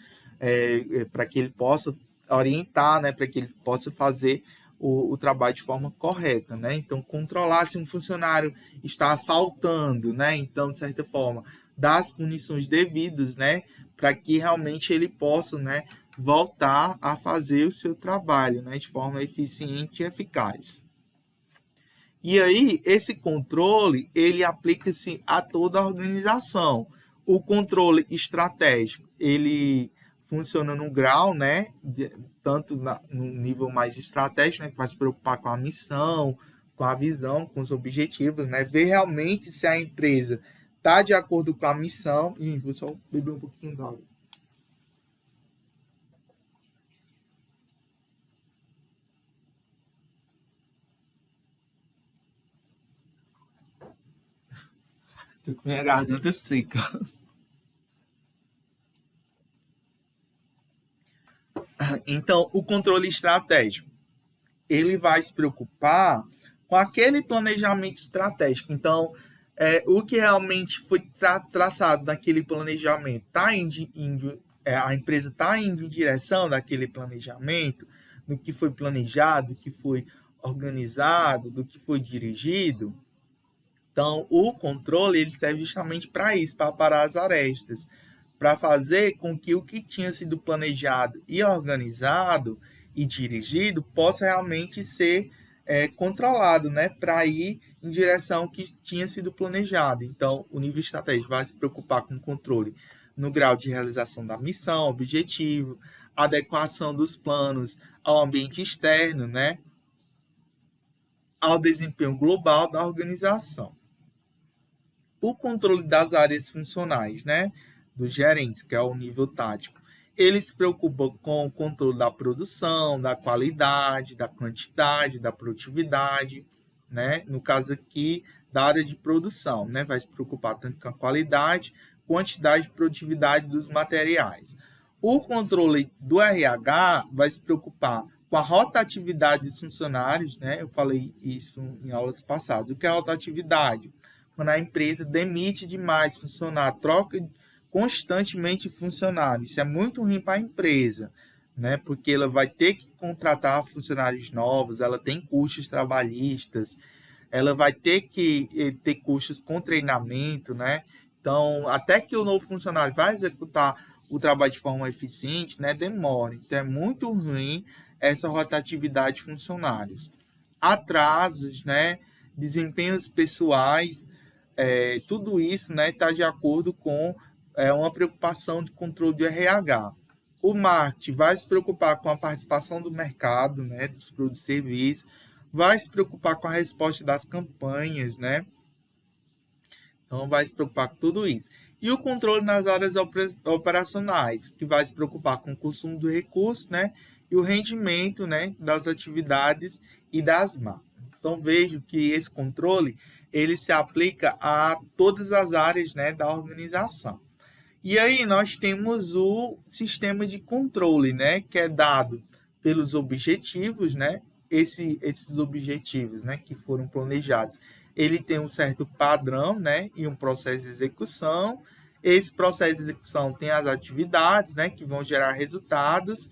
para que ele possa orientar, né, para que ele possa fazer o trabalho de forma correta, né? Então, controlar se um funcionário está faltando, né? Então, de certa forma, das punições devidas, né, para que realmente ele possa, né, voltar a fazer o seu trabalho, né, de forma eficiente e eficaz. E aí, esse controle, ele aplica-se a toda a organização. O controle estratégico, ele funciona no grau, né, tanto no nível mais estratégico, né, que vai se preocupar com a missão, com a visão, com os objetivos, né, ver realmente se a empresa está de acordo com a missão. E vou só beber um pouquinho d'água. Tô com minha garganta seca. Então, o controle estratégico, ele vai se preocupar com aquele planejamento estratégico. Então, o que realmente foi traçado naquele planejamento, a empresa está indo em direção daquele planejamento, do que foi planejado, do que foi organizado, do que foi dirigido. Então, o controle ele serve justamente para isso, para parar as arestas, para fazer com que o que tinha sido planejado e organizado e dirigido possa realmente ser controlado, né, para ir em direção ao que tinha sido planejado. Então, o nível estratégico vai se preocupar com o controle no grau de realização da missão, objetivo, adequação dos planos ao ambiente externo, né, ao desempenho global da organização. O controle das áreas funcionais, né, dos gerentes, que é o nível tático, ele se preocupa com o controle da produção, da qualidade, da quantidade, da produtividade, né? No caso aqui, da área de produção, né? Vai se preocupar tanto com a qualidade, quantidade e produtividade dos materiais. O controle do RH vai se preocupar com a rotatividade dos funcionários, né? Eu falei isso em aulas passadas. O que é rotatividade? Quando a empresa demite demais funcionário, troca constantemente funcionário. Isso é muito ruim para a empresa, né? Porque ela vai ter que contratar funcionários novos, ela tem custos trabalhistas, ela vai ter que ter custos com treinamento, né? Então, até que o novo funcionário vai executar o trabalho de forma eficiente, né, demora. Então, é muito ruim essa rotatividade de funcionários. Atrasos, né, desempenhos pessoais, tudo isso, né, está de acordo com uma preocupação de controle de RH. O marketing vai se preocupar com a participação do mercado, né, dos produtos e serviços, vai se preocupar com a resposta das campanhas, né? Então, vai se preocupar com tudo isso. E o controle nas áreas operacionais, que vai se preocupar com o consumo do recurso, né, e o rendimento, né, das atividades e das máquinas. Então, vejo que esse controle ele se aplica a todas as áreas, né, da organização. E aí nós temos o sistema de controle, né, que é dado pelos objetivos, né, esses objetivos, né, que foram planejados. Ele tem um certo padrão, né, e um processo de execução. Esse processo de execução tem as atividades, né, que vão gerar resultados.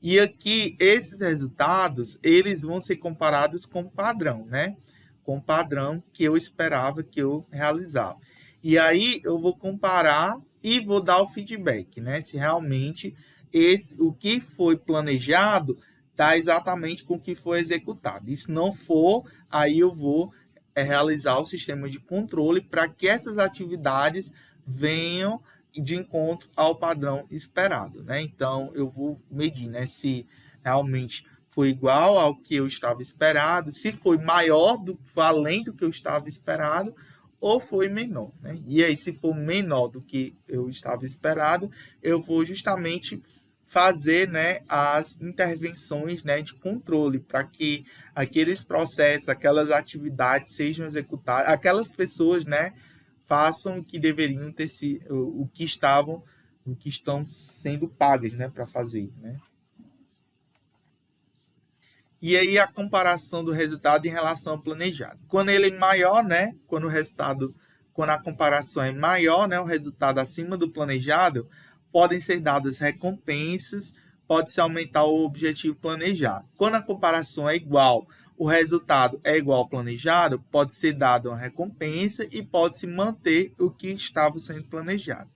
E aqui esses resultados eles vão ser comparados com o padrão, né, com o padrão que eu esperava que eu realizava. E aí eu vou comparar e vou dar o feedback, né? Se realmente o que foi planejado está exatamente com o que foi executado. E se não for, aí eu vou realizar o sistema de controle para que essas atividades venham de encontro ao padrão esperado, né? Então, eu vou medir, né, se realmente foi igual ao que eu estava esperado, se foi maior, além do que eu estava esperado, ou foi menor, né? E aí, se for menor do que eu estava esperado, eu vou justamente fazer, né, as intervenções, né, de controle para que aqueles processos, aquelas atividades sejam executadas, aquelas pessoas, né, façam o que deveriam ter sido, o que estão sendo pagas, né, para fazer, né? E aí a comparação do resultado em relação ao planejado. Quando ele é maior, né, quando a comparação é maior, né, o resultado acima do planejado, podem ser dadas recompensas pode-se aumentar o objetivo planejado. Quando a comparação é igual, o resultado é igual ao planejado, pode ser dado uma recompensa e pode-se manter o que estava sendo planejado.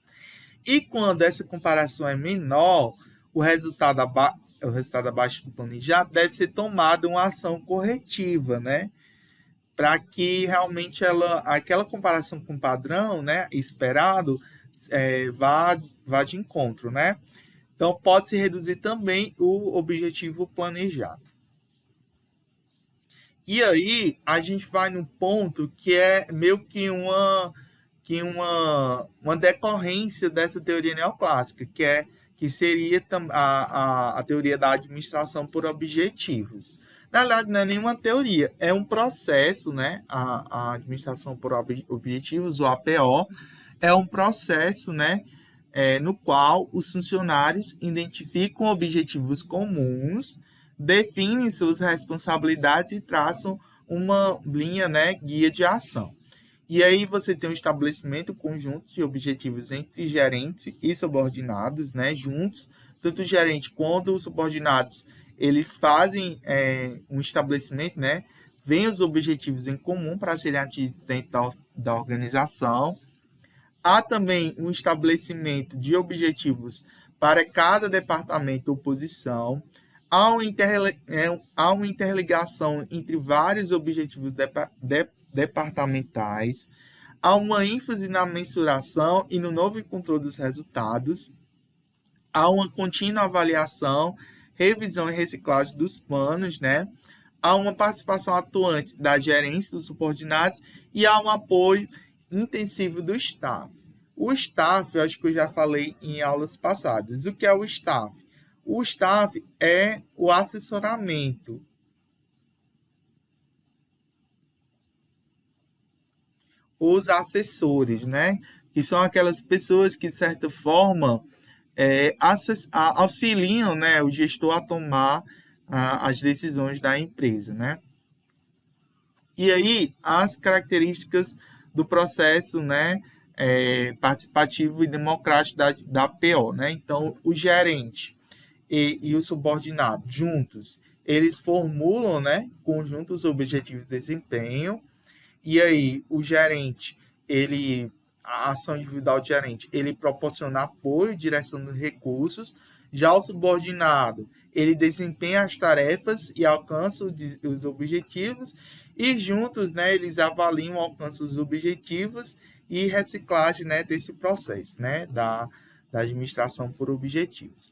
E quando essa comparação é menor, o resultado abaixo do planejado deve ser tomada uma ação corretiva, né? Para que realmente aquela comparação com o padrão, né, esperado, vá de encontro, né? Então, pode-se reduzir também o objetivo planejado. E aí, a gente vai no ponto que é meio que uma decorrência dessa teoria neoclássica, que seria a teoria da administração por objetivos. Na verdade, não é nenhuma teoria, é um processo, né? A administração por objetivos, o APO, é um processo, né? No qual os funcionários identificam objetivos comuns, definem suas responsabilidades e traçam uma linha, né, guia de ação. E aí você tem um estabelecimento conjunto de objetivos entre gerentes e subordinados, né, juntos, tanto o gerente quanto os subordinados, eles fazem um estabelecimento, né, veem os objetivos em comum para serem atingidos dentro da organização. Há também um estabelecimento de objetivos para cada departamento ou posição. Há uma interligação entre vários objetivos departamentais. Há uma ênfase na mensuração e no novo controle dos resultados. Há uma contínua avaliação, revisão e reciclagem dos planos, né? Há uma participação atuante da gerência dos subordinados e há um apoio intensivo do staff. O staff, eu acho que eu já falei em aulas passadas. O que é o staff? O staff é o assessoramento. Os assessores, né? Que são aquelas pessoas que, de certa forma, auxiliam, né, o gestor a tomar as decisões da empresa, né? E aí, as características do processo, né, participativo e democrático da PO, né? Então, o gerente e o subordinado juntos, eles formulam, né, conjuntos objetivos de desempenho. E aí, o gerente, a ação individual do gerente, ele proporciona apoio, direção dos recursos. Já o subordinado, ele desempenha as tarefas e alcança os objetivos. E juntos, né, eles avaliam o alcance dos objetivos e reciclagem, né, desse processo, né, da administração por objetivos.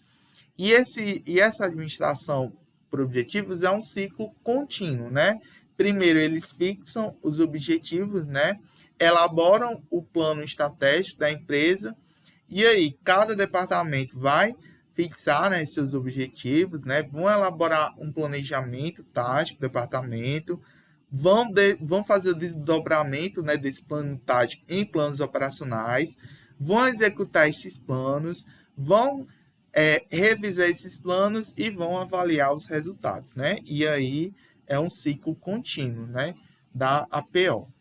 E essa administração por objetivos é um ciclo contínuo, né? Primeiro, eles fixam os objetivos, né? Elaboram o plano estratégico da empresa e aí cada departamento vai fixar, né, seus objetivos, né? Vão elaborar um planejamento tático do departamento, vão fazer o desdobramento, né, desse plano tático em planos operacionais, vão executar esses planos, vão revisar esses planos e vão avaliar os resultados, né? E aí é um ciclo contínuo, né, da APO.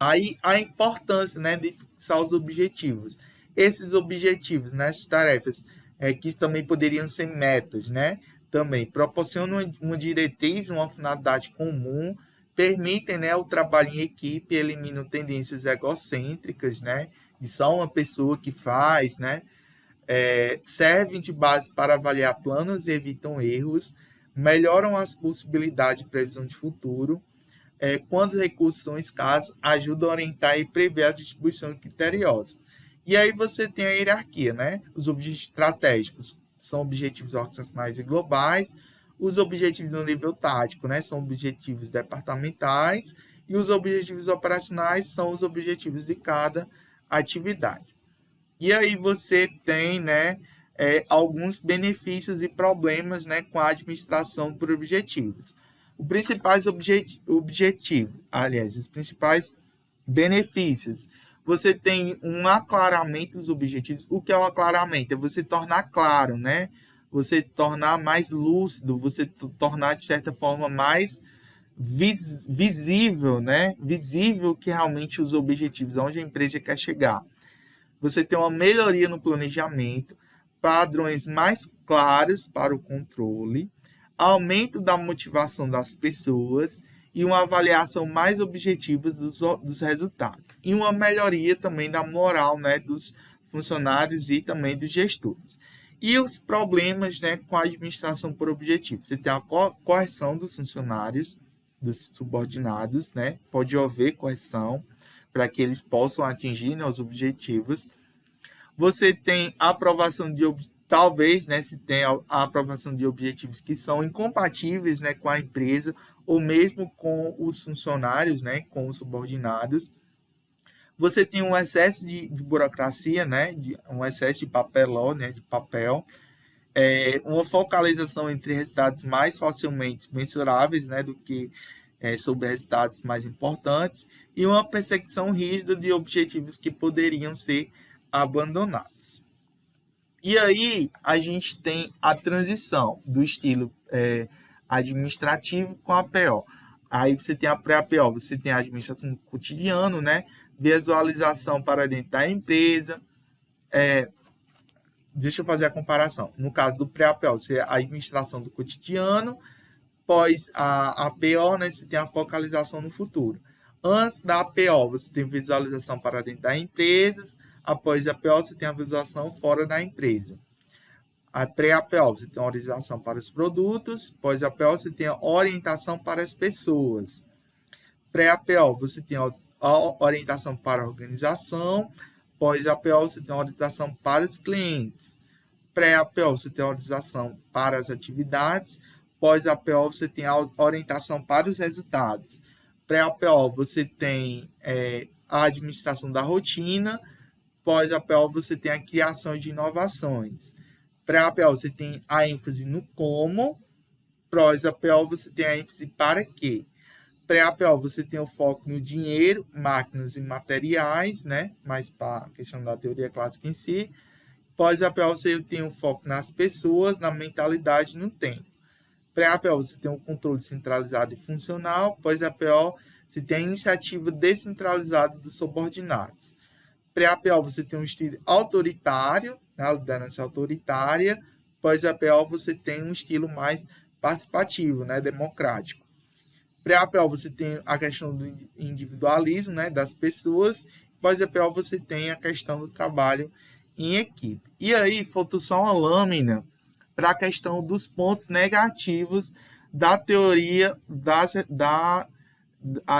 Aí a importância, né, de fixar os objetivos. Esses objetivos, né, essas tarefas, que também poderiam ser metas, né, também proporcionam uma diretriz, uma finalidade comum, permitem, né, o trabalho em equipe, eliminam tendências egocêntricas, né, de só uma pessoa que faz, né, servem de base para avaliar planos e evitam erros, melhoram as possibilidades de previsão de futuro, quando os recursos são escassos, ajudam a orientar e prever a distribuição criteriosa. E aí você tem a hierarquia, né? Os objetivos estratégicos são objetivos organizacionais e globais, os objetivos no nível tático, né, são objetivos departamentais, e os objetivos operacionais são os objetivos de cada atividade. E aí você tem, né, alguns benefícios e problemas, né, com a administração por objetivos. Os principais os principais benefícios. Você tem um aclaramento dos objetivos. O que é o aclaramento? É você tornar claro, né? Você tornar mais lúcido, você tornar, de certa forma, mais visível, né? Visível que realmente os objetivos, onde a empresa quer chegar. Você tem uma melhoria no planejamento padrões mais claros para o controle, aumento da motivação das pessoas e uma avaliação mais objetiva dos resultados. E uma melhoria também da moral, né, dos funcionários e também dos gestores. E os problemas, né, com a administração por objetivos. Você tem a correção dos funcionários, dos subordinados, né? Pode haver correção para que eles possam atingir, né, os objetivos. Você tem a aprovação de talvez, né, se tem a aprovação de objetivos que são incompatíveis, né, com a empresa ou mesmo com os funcionários, né, com os subordinados. Você tem um excesso de burocracia, né, um excesso de papeló, né, de papel, uma focalização entre resultados mais facilmente mensuráveis, né, do que sobre resultados mais importantes, e uma perseguição rígida de objetivos que poderiam ser abandonados. E aí a gente tem a transição do estilo administrativo com a APO. Aí você tem a pré-APO, você tem a administração do cotidiano, né? Visualização para dentro da empresa. Deixa eu fazer a comparação. No caso do pré-APO, você tem a administração do cotidiano, após a APO, né, você tem a focalização no futuro. Antes da APO, você tem visualização para dentro da empresa. Após a APO, você tem a visualização fora da empresa. A pré-APO, você tem a orientação para os produtos. Após a APO, você tem a orientação para as pessoas. Pré-APO, você tem a orientação para a organização. Após a APO, você tem a orientação para os clientes. Pré-APO, você tem a orientação para as atividades. Após a APO, você tem a orientação para os resultados. Pré-APO, você tem a administração da rotina. Pós-APO, você tem a criação de inovações. Pré-APO, você tem a ênfase no como. Pós-APO, você tem a ênfase para quê. Pré-APO, você tem o foco no dinheiro, máquinas e materiais, né? Mais para a questão da teoria clássica em si. Pós-APO, você tem o foco nas pessoas, na mentalidade e no tempo. Pré-APO, você tem o controle centralizado e funcional. Pós-APO, você tem a iniciativa descentralizada dos subordinados. Pré-APO, você tem um estilo autoritário, né, a liderança autoritária. Pós-APO, você tem um estilo mais participativo, né, democrático. Pré-APO, você tem a questão do individualismo, né, das pessoas. Pós-APO, você tem a questão do trabalho em equipe. E aí, faltou só uma lâmina para a questão dos pontos negativos da teoria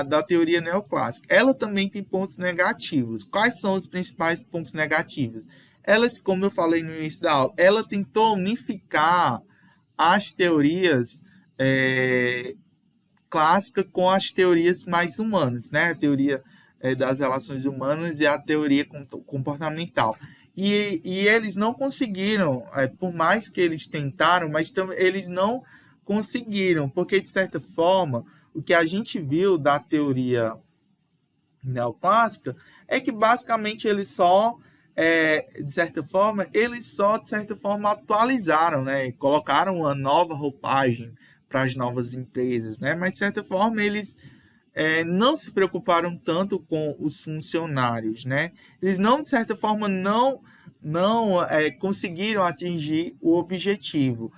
da teoria neoclássica. Ela também tem pontos negativos. Quais são os principais pontos negativos? Ela, como eu falei no início da aula, ela tentou unificar as teorias clássicas com as teorias mais humanas, né? A teoria das relações humanas e a teoria comportamental. E eles não conseguiram, por mais que eles tentaram, mas eles não conseguiram, porque, de certa forma, o que a gente viu da teoria neoclássica é que, basicamente, eles só, de certa forma, atualizaram, né? Colocaram uma nova roupagem para as novas empresas, né? Mas, de certa forma, eles não se preocuparam tanto com os funcionários, né? Eles não, de certa forma, não conseguiram atingir o objetivo.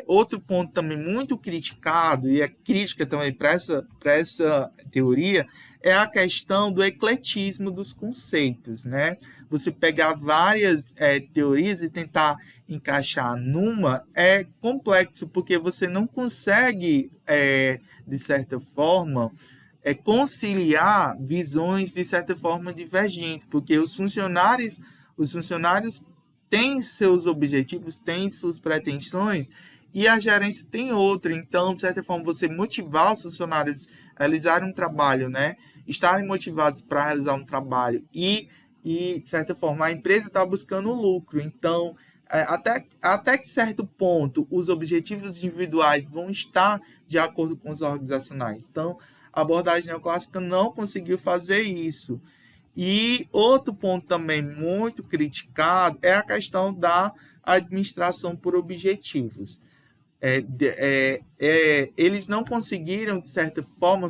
Outro ponto também muito criticado, e é crítica também para essa teoria, é a questão do ecletismo dos conceitos, né? Você pegar várias teorias e tentar encaixar numa é complexo, porque você não consegue, de certa forma, conciliar visões, de certa forma, divergentes, porque os funcionários têm seus objetivos, têm suas pretensões, e a gerência tem outra. Então, de certa forma, você motivar os funcionários a realizarem um trabalho, né? Estarem motivados para realizar um trabalho e, de certa forma, a empresa está buscando lucro. Então, até que certo ponto, os objetivos individuais vão estar de acordo com os organizacionais. Então, a abordagem neoclássica não conseguiu fazer isso. E outro ponto também muito criticado é a questão da administração por objetivos. Eles não conseguiram, de certa forma,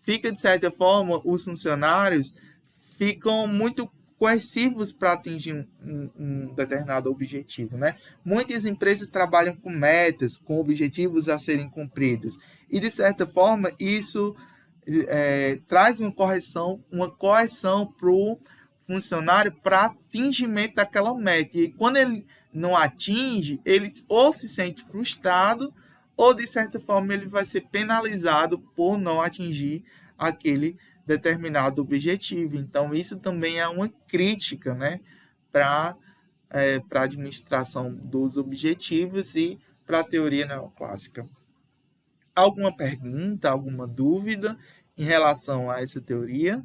de certa forma, os funcionários ficam muito coercivos para atingir um determinado objetivo, né? Muitas empresas trabalham com metas, com objetivos a serem cumpridos, e de certa forma isso traz uma coerção para o funcionário para atingimento daquela meta. E quando ele não atinge, ele ou se sente frustrado ou de certa forma ele vai ser penalizado por não atingir aquele determinado objetivo. Então, isso também é uma crítica, né, para a administração dos objetivos e para a teoria neoclássica. Alguma pergunta, alguma dúvida em relação a essa teoria?